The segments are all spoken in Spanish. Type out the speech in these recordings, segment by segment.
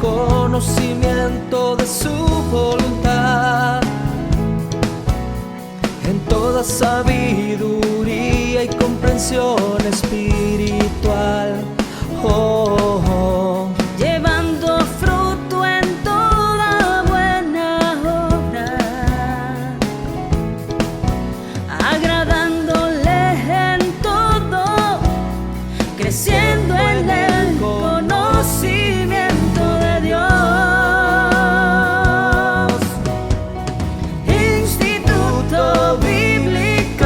conocimiento de su voluntad, en toda sabiduría y comprensión espiritual. Oh, oh. Llevando fruto en toda buena obra, agradándole en todo, creciendo en el conocimiento de Dios. Instituto Bíblico,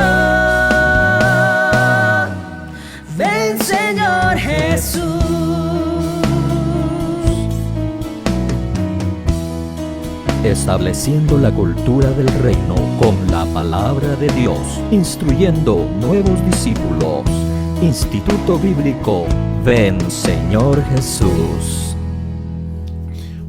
ven Señor Jesús. Estableciendo la cultura del reino con la palabra de Dios, instruyendo nuevos discípulos. Instituto Bíblico, ven Señor Jesús.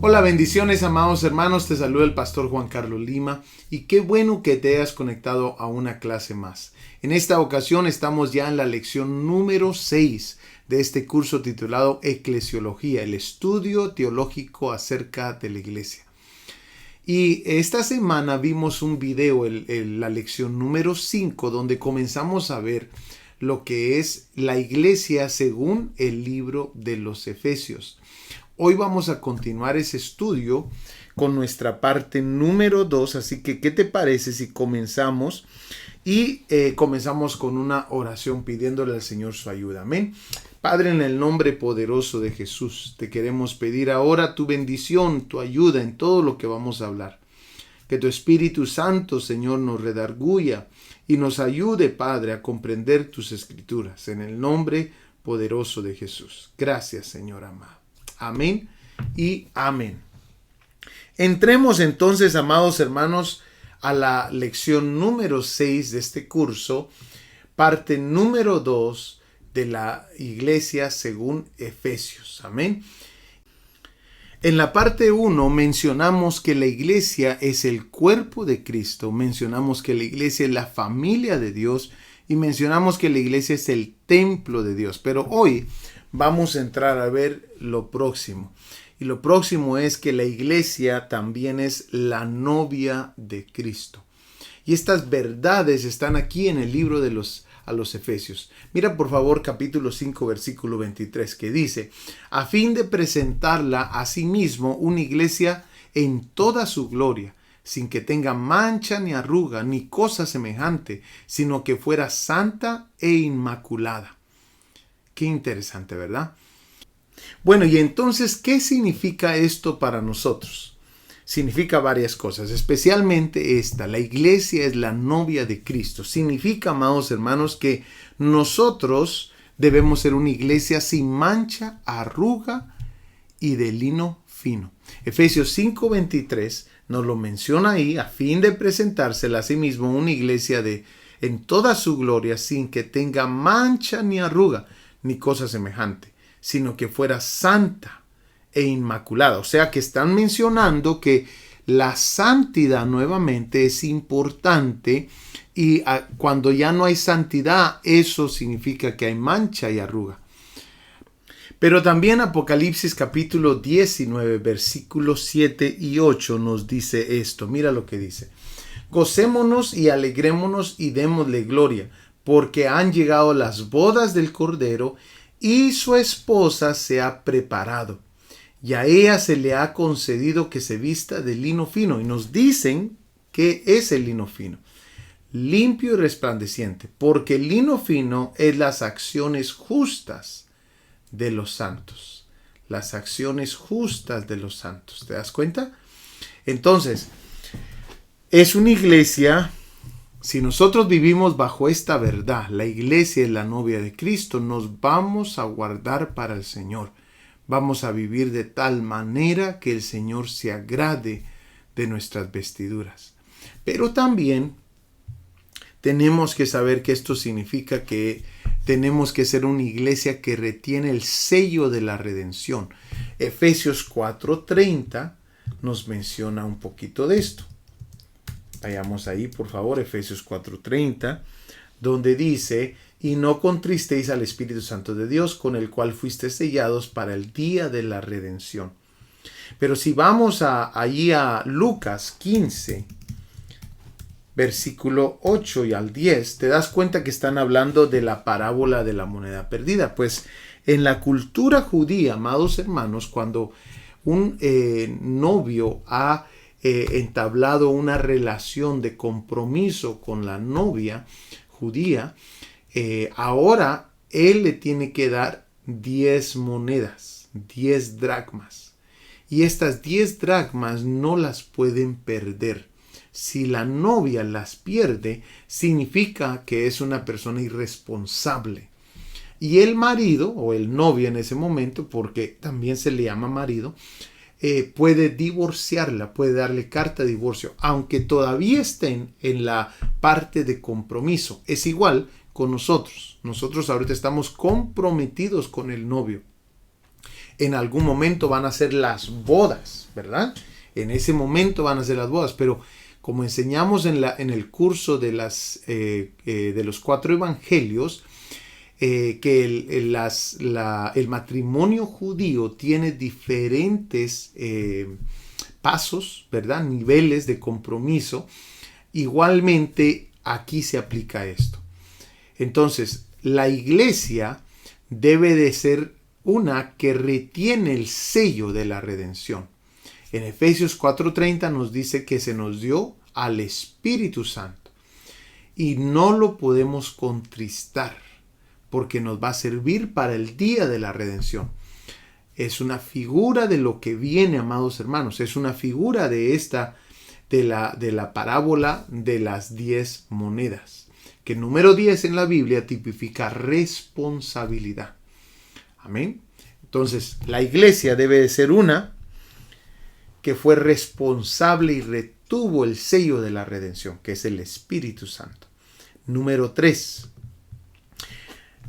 Hola, bendiciones amados hermanos, te saluda el pastor Juan Carlos Lima y qué bueno que te hayas conectado a una clase más. En esta ocasión estamos ya en la lección número 6 de este curso titulado Eclesiología, el estudio teológico acerca de la iglesia. Y esta semana vimos un video, la lección número 5, donde comenzamos a ver lo que es la iglesia según el libro de los Efesios. Hoy vamos a continuar ese estudio con nuestra parte número 2, así que ¿qué te parece si comenzamos? Y comenzamos con una oración pidiéndole al Señor su ayuda. Amén. Padre, en el nombre poderoso de Jesús, te queremos pedir ahora tu bendición, tu ayuda en todo lo que vamos a hablar. Que tu Espíritu Santo, Señor, nos redarguya y nos ayude, Padre, a comprender tus escrituras. En el nombre poderoso de Jesús. Gracias, Señor amado. Amén y amén. Entremos entonces, amados hermanos, a la lección número 6 de este curso, parte número 2 de la iglesia según Efesios. Amén. En la parte 1 mencionamos que la iglesia es el cuerpo de Cristo, mencionamos que la iglesia es la familia de Dios y mencionamos que la iglesia es el templo de Dios. Pero hoy vamos a entrar a ver lo próximo. Y lo próximo es que la iglesia también es la novia de Cristo. Y estas verdades están aquí en el libro de a los Efesios. Mira por favor capítulo 5 versículo 23 que dice: a fin de presentarla a sí mismo una iglesia en toda su gloria, sin que tenga mancha ni arruga ni cosa semejante, sino que fuera santa e inmaculada. Qué interesante, ¿verdad? Bueno, y entonces, ¿qué significa esto para nosotros? Significa varias cosas, especialmente esta: la iglesia es la novia de Cristo. Significa, amados hermanos, que nosotros debemos ser una iglesia sin mancha, arruga y de lino fino. Efesios 5:23 nos lo menciona ahí, a fin de presentársela a sí mismo una iglesia en toda su gloria, sin que tenga mancha ni arruga ni cosa semejante, sino que fuera santa e inmaculada. O sea que están mencionando que la santidad nuevamente es importante y cuando ya no hay santidad, eso significa que hay mancha y arruga. Pero también Apocalipsis capítulo 19 versículos 7 y 8 nos dice esto. Mira lo que dice: gocémonos y alegrémonos y démosle gloria, porque han llegado las bodas del Cordero y su esposa se ha preparado. Y a ella se le ha concedido que se vista de lino fino. Y nos dicen que es el lino fino: limpio y resplandeciente, porque el lino fino es las acciones justas de los santos. Las acciones justas de los santos. ¿Te das cuenta? Entonces, es una iglesia. Si nosotros vivimos bajo esta verdad, la iglesia es la novia de Cristo, nos vamos a guardar para el Señor. Vamos a vivir de tal manera que el Señor se agrade de nuestras vestiduras. Pero también tenemos que saber que esto significa que tenemos que ser una iglesia que retiene el sello de la redención. Efesios 4:30 nos menciona un poquito de esto. Vayamos ahí, por favor, Efesios 4:30, donde dice: y no contristéis al Espíritu Santo de Dios, con el cual fuiste sellados para el día de la redención. Pero si vamos allí a Lucas 15, versículo 8 y al 10, te das cuenta que están hablando de la parábola de la moneda perdida. Pues en la cultura judía, amados hermanos, cuando un novio ha entablado una relación de compromiso con la novia judía, ahora él le tiene que dar 10 monedas, 10 dracmas. Y estas 10 dracmas no las pueden perder. Si la novia las pierde, significa que es una persona irresponsable. Y el marido, o el novio en ese momento, porque también se le llama marido, puede divorciarla, puede darle carta de divorcio, aunque todavía estén en la parte de compromiso. Es igual con nosotros. Nosotros ahorita estamos comprometidos con el novio. En algún momento van a ser las bodas, ¿verdad? En ese momento van a ser las bodas, pero como enseñamos en el curso de los 4 evangelios, que el matrimonio judío tiene diferentes pasos, ¿verdad? Niveles de compromiso. Igualmente aquí se aplica esto. Entonces, la iglesia debe de ser una que retiene el sello de la redención. En Efesios 4:30 nos dice que se nos dio al Espíritu Santo y no lo podemos contristar porque nos va a servir para el día de la redención. Es una figura de lo que viene, amados hermanos. Es una figura de la parábola de las 10 monedas, que el número 10 en la Biblia tipifica responsabilidad. Amén. Entonces, la iglesia debe de ser una que fue responsable y retuvo el sello de la redención, que es el Espíritu Santo. Número 3.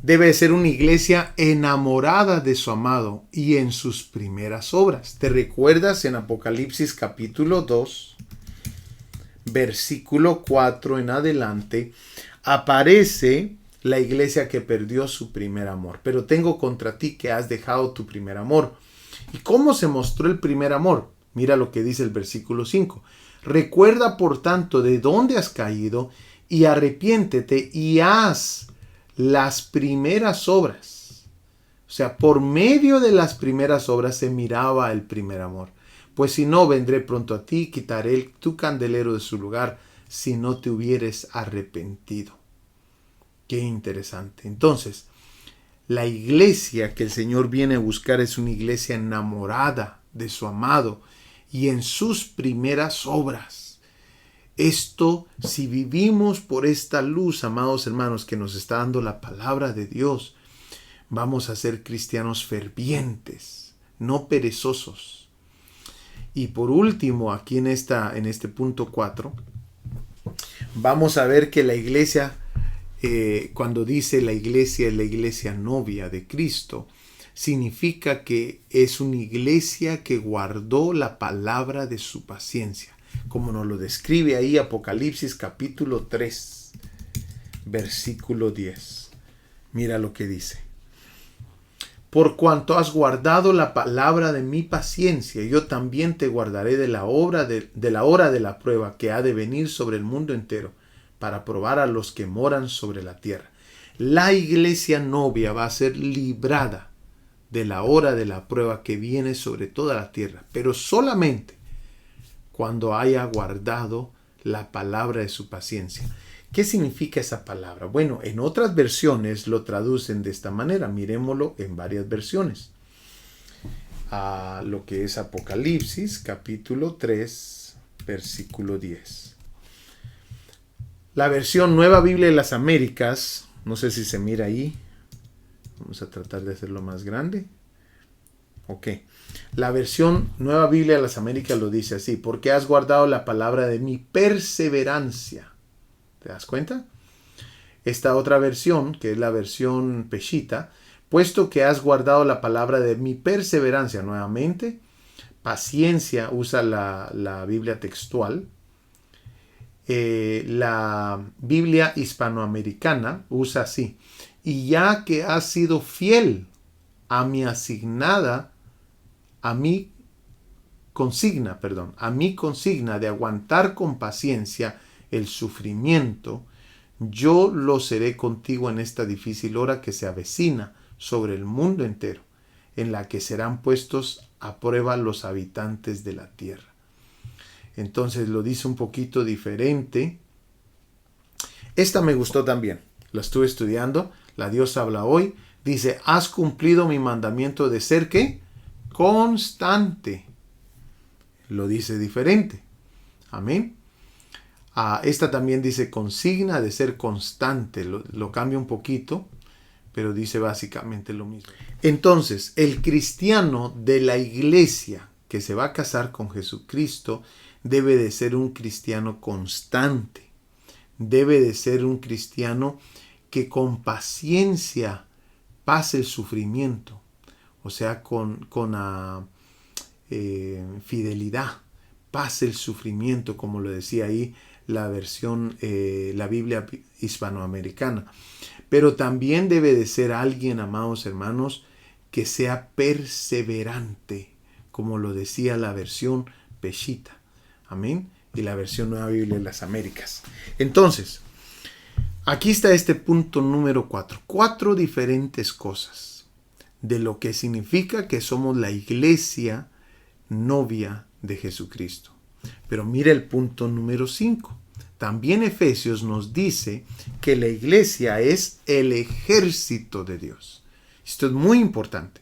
Debe de ser una iglesia enamorada de su amado y en sus primeras obras. ¿Te recuerdas en Apocalipsis capítulo 2, versículo 4 en adelante? Aparece la iglesia que perdió su primer amor. Pero tengo contra ti que has dejado tu primer amor. ¿Y cómo se mostró el primer amor? Mira lo que dice el versículo 5. Recuerda por tanto de dónde has caído y arrepiéntete y haz las primeras obras. O sea, por medio de las primeras obras se miraba el primer amor. Pues si no, vendré pronto a ti, quitaré tu candelero de su lugar, si no te hubieres arrepentido. Qué interesante. Entonces, la iglesia que el Señor viene a buscar es una iglesia enamorada de su amado y en sus primeras obras. Esto, si vivimos por esta luz, amados hermanos, que nos está dando la palabra de Dios, vamos a ser cristianos fervientes, no perezosos. Y por último, aquí en este punto 4, vamos a ver que la iglesia, cuando dice la iglesia es la iglesia novia de Cristo, significa que es una iglesia que guardó la palabra de su paciencia, como nos lo describe ahí Apocalipsis capítulo 3, versículo 10. Mira lo que dice. Por cuanto has guardado la palabra de mi paciencia, yo también te guardaré de la hora de la prueba que ha de venir sobre el mundo entero, para probar a los que moran sobre la tierra. La iglesia novia va a ser librada de la hora de la prueba que viene sobre toda la tierra, pero solamente cuando haya guardado la palabra de su paciencia. ¿Qué significa esa palabra? Bueno, en otras versiones lo traducen de esta manera. Miremoslo en varias versiones. A lo que es Apocalipsis, capítulo 3, versículo 10. La versión Nueva Biblia de las Américas, no sé si se mira ahí. Vamos a tratar de hacerlo más grande. Ok. La versión Nueva Biblia de las Américas lo dice así: porque has guardado la palabra de mi perseverancia. ¿Te das cuenta? Esta otra versión, que es la versión Peshitta, puesto que has guardado la palabra de mi perseverancia. Nuevamente, paciencia usa la Biblia textual. La Biblia hispanoamericana usa así: y ya que has sido fiel a mi asignada, a mi consigna de aguantar con paciencia el sufrimiento, yo lo seré contigo en esta difícil hora que se avecina sobre el mundo entero, en la que serán puestos a prueba los habitantes de la tierra. Entonces lo dice un poquito diferente. Esta me gustó también. La estuve estudiando. La Dios habla hoy. Dice, has cumplido mi mandamiento de ser, ¿qué? Constante. Lo dice diferente. Amén. Esta también dice consigna de ser constante. Lo cambia un poquito, pero dice básicamente lo mismo. Entonces, el cristiano de la iglesia que se va a casar con Jesucristo debe de ser un cristiano constante. Debe de ser un cristiano que con paciencia pase el sufrimiento. O sea, con fidelidad pase el sufrimiento, como lo decía ahí la versión, la Biblia hispanoamericana. Pero también debe de ser alguien, amados hermanos, que sea perseverante, como lo decía la versión Peshitta. Amén. Y la versión Nueva Biblia de las Américas. Entonces, aquí está este punto número 4. 4 diferentes cosas de lo que significa que somos la iglesia novia de Jesucristo. Pero mira el punto número 5. También Efesios nos dice que la iglesia es el ejército de Dios. Esto es muy importante.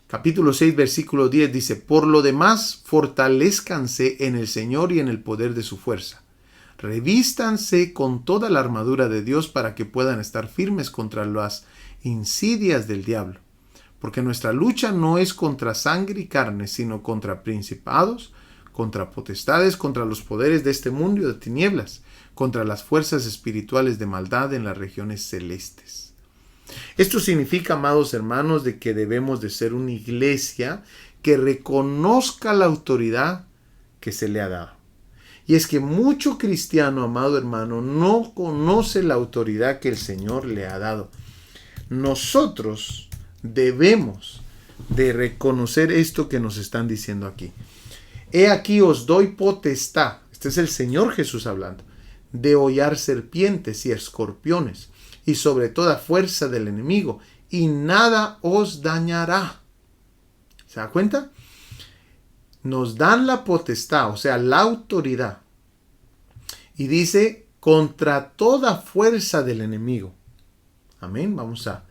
Capítulo 6, versículo 10 dice, por lo demás, fortalezcanse en el Señor y en el poder de su fuerza. Revístanse con toda la armadura de Dios para que puedan estar firmes contra las insidias del diablo. Porque nuestra lucha no es contra sangre y carne, sino contra principados, contra potestades, contra los poderes de este mundo de tinieblas, contra las fuerzas espirituales de maldad en las regiones celestes. Esto significa, amados hermanos, de que debemos de ser una iglesia que reconozca la autoridad que se le ha dado. Y es que mucho cristiano, amado hermano, no conoce la autoridad que el Señor le ha dado. Nosotros debemos de reconocer esto que nos están diciendo aquí. He aquí os doy potestad, este es el Señor Jesús hablando, de hollar serpientes y escorpiones y sobre toda fuerza del enemigo, y nada os dañará. ¿Se da cuenta? Nos dan la potestad, o sea, la autoridad. Y dice, contra toda fuerza del enemigo. Amén. Vamos a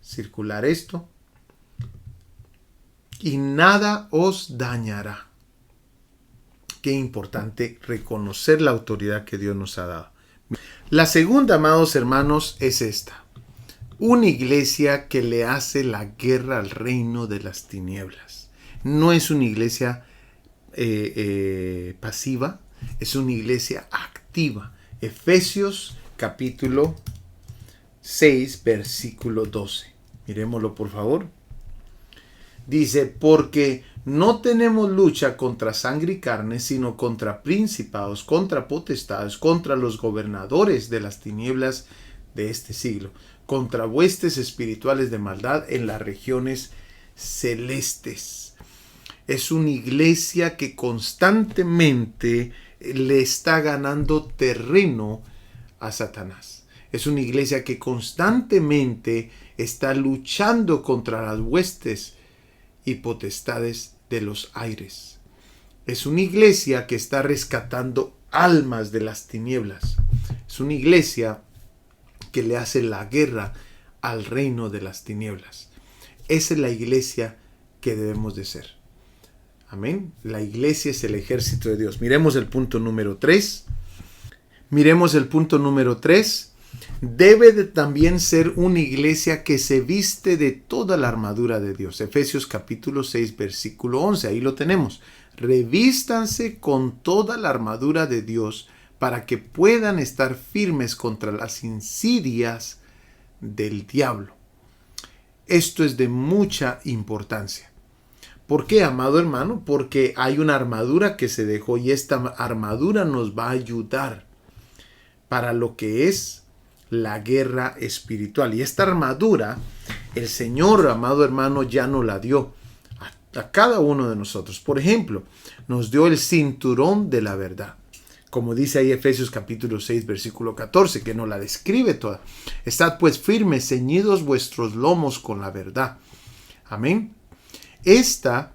circular esto. Y nada os dañará. Qué importante reconocer la autoridad que Dios nos ha dado. La segunda, amados hermanos, es esta. Una iglesia que le hace la guerra al reino de las tinieblas. No es una iglesia pasiva, es una iglesia activa. Efesios capítulo 6, versículo 12. Miremoslo, por favor. Dice, porque no tenemos lucha contra sangre y carne, sino contra principados, contra potestades, contra los gobernadores de las tinieblas de este siglo, contra huestes espirituales de maldad en las regiones celestes. Es una iglesia que constantemente le está ganando terreno a Satanás. Es una iglesia que constantemente está luchando contra las huestes y potestades de los aires. Es una iglesia que está rescatando almas de las tinieblas. Es una iglesia que le hace la guerra al reino de las tinieblas. Esa es la iglesia que debemos de ser. Amén. La iglesia es el ejército de Dios. Miremos el punto número 3. Miremos el punto número 3. Debe de también ser una iglesia que se viste de toda la armadura de Dios. Efesios capítulo 6, versículo 11. Ahí lo tenemos. Revístanse con toda la armadura de Dios para que puedan estar firmes contra las insidias del diablo. Esto es de mucha importancia. ¿Por qué, amado hermano? Porque hay una armadura que se dejó y esta armadura nos va a ayudar para lo que es la guerra espiritual. Y esta armadura, el Señor, amado hermano, ya nos la dio a cada uno de nosotros. Por ejemplo, nos dio el cinturón de la verdad. Como dice ahí Efesios capítulo 6, versículo 14, que nos la describe toda. Estad pues firmes, ceñidos vuestros lomos con la verdad. Amén. Este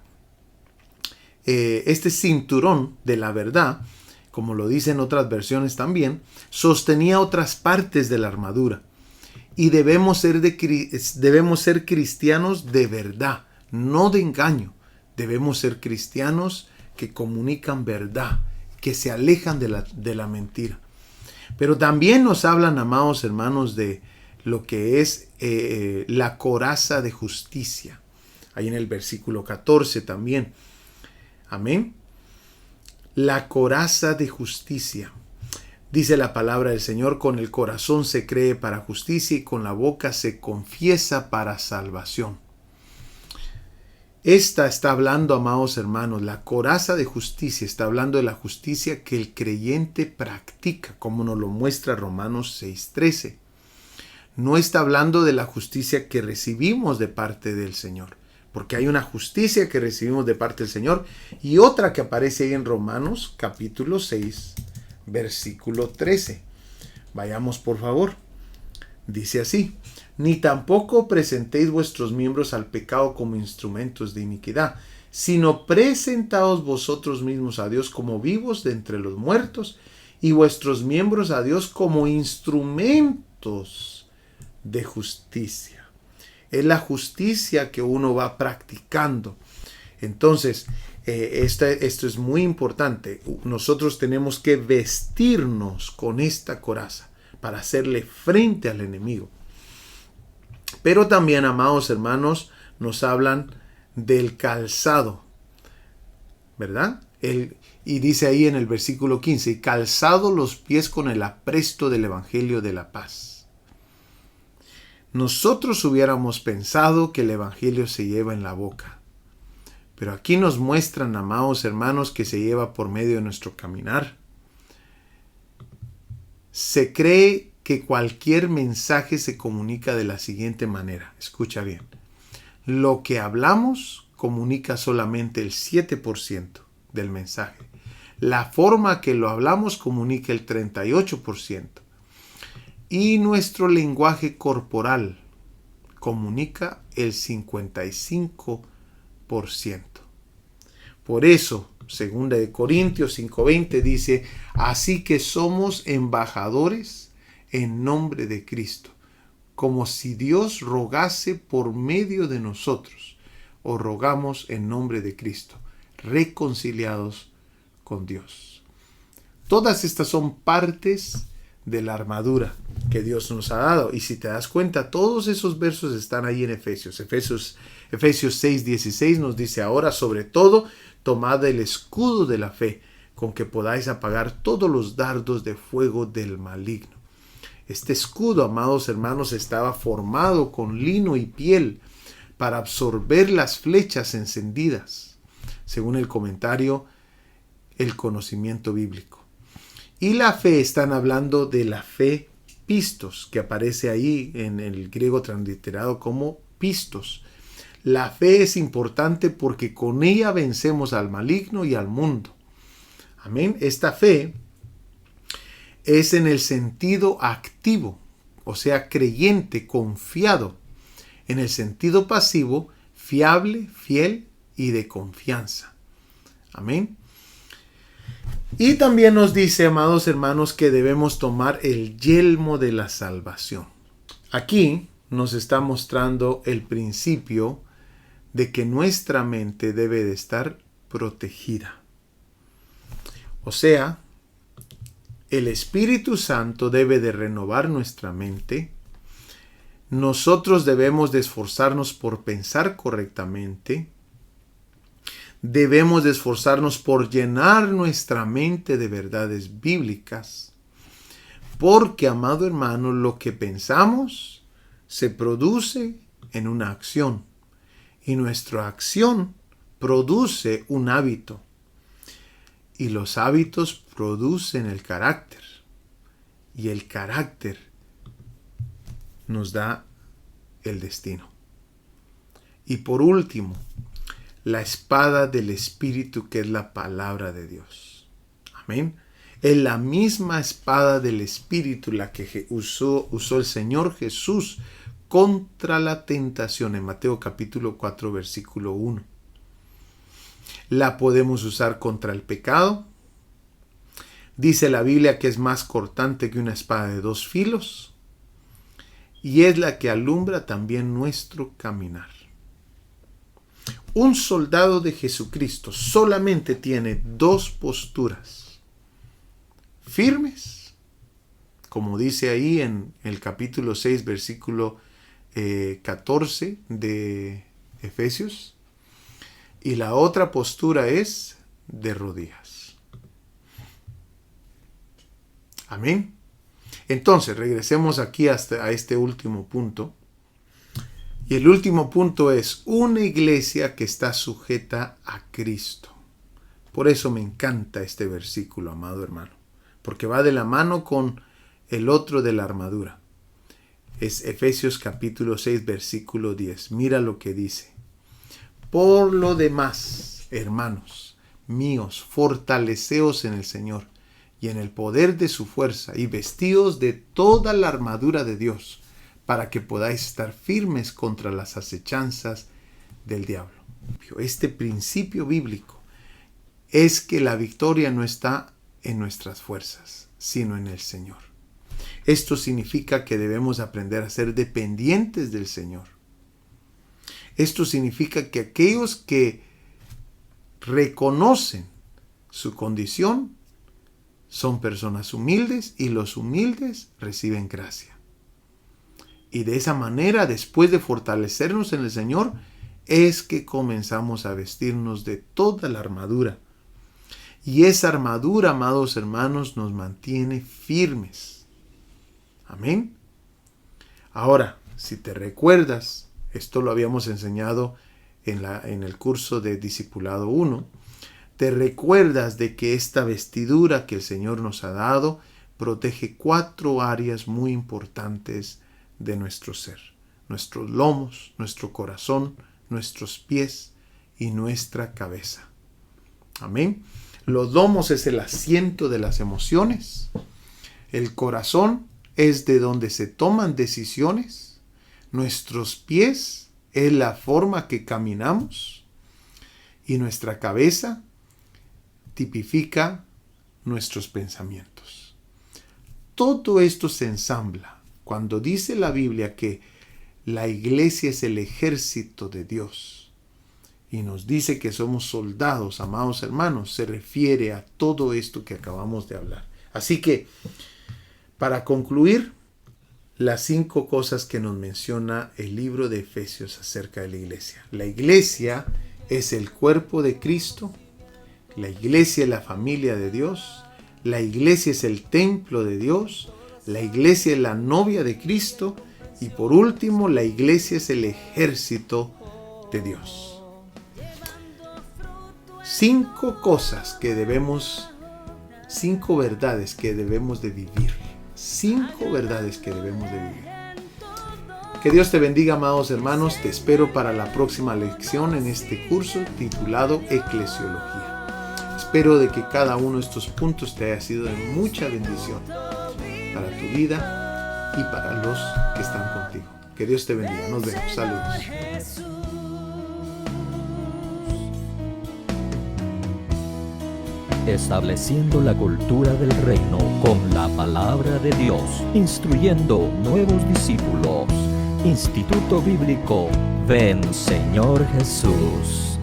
cinturón de la verdad, como lo dicen otras versiones también, sostenía otras partes de la armadura. Y debemos ser cristianos de verdad, no de engaño. Debemos ser cristianos que comunican verdad, que se alejan de la mentira. Pero también nos hablan, amados hermanos, de lo que es la coraza de justicia. Ahí en el versículo 14 también. Amén. La coraza de justicia. Dice la palabra del Señor, con el corazón se cree para justicia y con la boca se confiesa para salvación. Esta está hablando, amados hermanos, la coraza de justicia está hablando de la justicia que el creyente practica, como nos lo muestra Romanos 6:13. No está hablando de la justicia que recibimos de parte del Señor, porque hay una justicia que recibimos de parte del Señor y otra que aparece ahí en Romanos capítulo 6, versículo 13. Vayamos por favor. Dice así: ni tampoco presentéis vuestros miembros al pecado como instrumentos de iniquidad, sino presentaos vosotros mismos a Dios como vivos de entre los muertos y vuestros miembros a Dios como instrumentos de justicia. Es la justicia que uno va practicando. Entonces, esto es muy importante. Nosotros tenemos que vestirnos con esta coraza para hacerle frente al enemigo. Pero también, amados hermanos, nos hablan del calzado, ¿verdad? Y dice ahí en el versículo 15, y calzado los pies con el apresto del evangelio de la paz. Nosotros hubiéramos pensado que el evangelio se lleva en la boca. Pero aquí nos muestran, amados hermanos, que se lleva por medio de nuestro caminar. Se cree que cualquier mensaje se comunica de la siguiente manera. Escucha bien. Lo que hablamos comunica solamente el 7% del mensaje. La forma que lo hablamos comunica el 38%. Y nuestro lenguaje corporal comunica el 55%. Por eso, 2 Corintios 5:20 dice, así que somos embajadores en nombre de Cristo, como si Dios rogase por medio de nosotros, o rogamos en nombre de Cristo, reconciliados con Dios. Todas estas son partes de la armadura que Dios nos ha dado. Y si te das cuenta, todos esos versos están ahí en Efesios. Efesios 6:16 nos dice, ahora sobre todo, tomad el escudo de la fe, con que podáis apagar todos los dardos de fuego del maligno. Este escudo, amados hermanos, estaba formado con lino y piel para absorber las flechas encendidas, según el comentario, el conocimiento bíblico. Y la fe, están hablando de la fe pistos, que aparece ahí en el griego transliterado como pistos. La fe es importante porque con ella vencemos al maligno y al mundo. Amén. Esta fe es en el sentido activo, o sea, creyente, confiado. En el sentido pasivo, fiable, fiel y de confianza. Amén. Y también nos dice, amados hermanos, que debemos tomar el yelmo de la salvación. Aquí nos está mostrando el principio de que nuestra mente debe de estar protegida. O sea, el Espíritu Santo debe de renovar nuestra mente. Nosotros debemos de esforzarnos por pensar correctamente. Debemos de esforzarnos por llenar nuestra mente de verdades bíblicas. Porque, amado hermano, lo que pensamos se produce en una acción. Y nuestra acción produce un hábito. Y los hábitos producen el carácter. Y el carácter nos da el destino. Y por último, la espada del Espíritu, que es la palabra de Dios. Amén. Es la misma espada del Espíritu la que usó el Señor Jesús contra la tentación en Mateo capítulo 4 versículo 1. La podemos usar contra el pecado. Dice la Biblia que es más cortante que una espada de 2 filos y es la que alumbra también nuestro caminar. Un soldado de Jesucristo solamente tiene 2 posturas firmes, como dice ahí en el capítulo 6, versículo 14 de Efesios, y la otra postura es de rodillas. Amén. Entonces, regresemos aquí hasta a este último punto. Y el último punto es una iglesia que está sujeta a Cristo. Por eso me encanta este versículo, amado hermano, porque va de la mano con el otro de la armadura. Es Efesios capítulo 6, versículo 10. Mira lo que dice. Por lo demás, hermanos míos, fortaleceos en el Señor y en el poder de su fuerza, y vestíos de toda la armadura de Dios, para que podáis estar firmes contra las acechanzas del diablo. Este principio bíblico es que la victoria no está en nuestras fuerzas, sino en el Señor. Esto significa que debemos aprender a ser dependientes del Señor. Esto significa que aquellos que reconocen su condición son personas humildes y los humildes reciben gracia. Y de esa manera, después de fortalecernos en el Señor, es que comenzamos a vestirnos de toda la armadura. Y esa armadura, amados hermanos, nos mantiene firmes. Amén. Ahora, si te recuerdas, esto lo habíamos enseñado en el curso de Discipulado 1, te recuerdas de que esta vestidura que el Señor nos ha dado protege 4 áreas muy importantes de nuestro ser: nuestros lomos, nuestro corazón, nuestros pies y nuestra cabeza. Amén. Los lomos es el asiento de las emociones. El corazón es de donde se toman decisiones. Nuestros pies es la forma que caminamos. Y nuestra cabeza tipifica nuestros pensamientos. Todo esto se ensambla cuando dice la Biblia que la iglesia es el ejército de Dios. Y nos dice que somos soldados, amados hermanos, se refiere a todo esto que acabamos de hablar. Así que, para concluir, las 5 cosas que nos menciona el libro de Efesios acerca de la iglesia. La iglesia es el cuerpo de Cristo, la iglesia es la familia de Dios, la iglesia es el templo de Dios, la iglesia es la novia de Cristo y por último, la iglesia es el ejército de Dios. 5 verdades que debemos de vivir. 5 verdades que debemos de vivir. Que Dios te bendiga, amados hermanos. Te espero para la próxima lección en este curso titulado Eclesiología. Espero de que cada uno de estos puntos te haya sido de mucha bendición para tu vida y para los que están contigo. Que Dios te bendiga. Nos vemos. Saludos. Estableciendo la cultura del reino con la palabra de Dios, instruyendo nuevos discípulos. Instituto Bíblico Ven Señor Jesús.